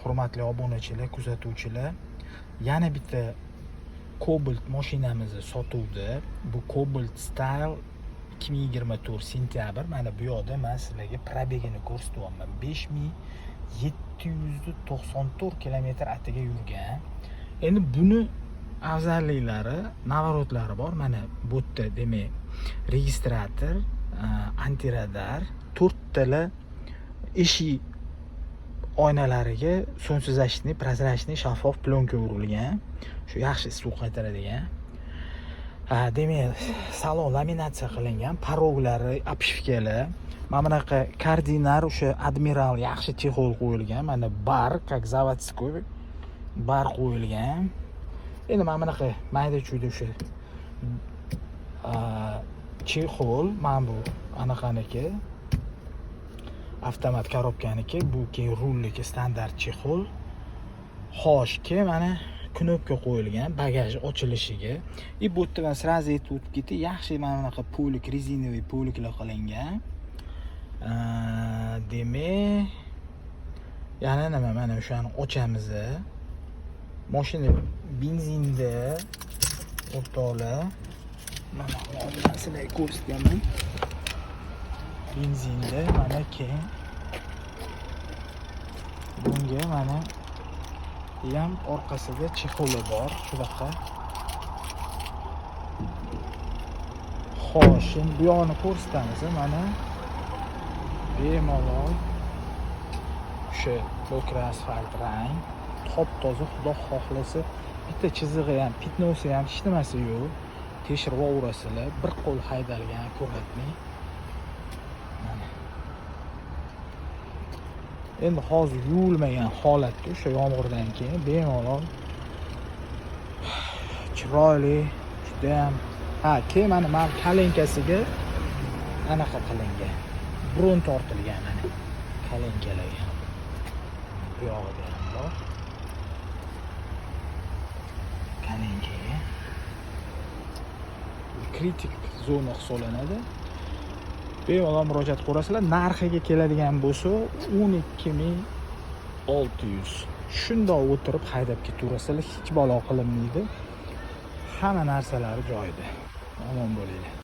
hurmatli obunachilar, kuzatuvchilar, yana bitta Cobalt mashinamizni sotuvda. Bu Cobalt Style 2024 sentyabr. Mana bu yoqda men sizlarga probegini ko'rsatyapman. 5794 kilometr atiga yurgan. Endi buni afzalliklari, navorotlari bor. Mana bu yerda demak registrator, antiradar, 4 tala eshik oynalariga so'nsizlashni, prozrachniy shaffof plyonka urilgan. Shu yaxshi suv qaytaradigan. Demak, salon laminatsiya qilingan, paroglari apishkalar. Mana bunaqa kardinar o'sha admiral yaxshi chexol qo'yilgan. Mana bar, как заводской bar qo'yilgan. Endi mana bunaqa mayda-chuyda o'sha chexol, mana bu anaqaniki, avtomat korobkaniki, bu keyin rulliki standart chexol. Xoshki mana knopka qo'yilgan bagaj ochilishiga. Bu yerda men sразу aytib o'tib ketay, yaxshi mana bunaqa polik, rezinoviy poliklar qilingan. Demak, yana nima, mana o'shani ochamiz. Mashina benzinda o'rtoqlar. Mana sizlarga ko'rsataman. Benzinda mana keyin bunga mana ham orqasida chexoli bor, shunaqa. Xo'sh, endi bu yoqni ko'rsatamiz. Mana bemalol o'sha bo'kra asfalt rang, top-toza, xudo xohlasa bitta chizig'i ham, pitnosi ham hech nimasi yo'q. Tekshirib o'rasizlar, bir qo'l haydalgan, akkuratniy. Mana. Endi hozir yuvilmagan holatda o'sha yomg'irdan keyin bemalol chiroyli, juda ham. Keyin mana kalenkasiga anaqa qilingan. Bron tortilgan mana kalenkalarga. Bu yog'ida ham bor. Kalenkaga. Kritik zona hisoblanadi. Bemalol murojaat qilasizlar. Narxiga keladigan bo'lsa 12600. Shundoq o'tirib haydab ketaverasizlar, hech balo qilinmaydi. Hamma narsalari joyida. Omon bo'linglar.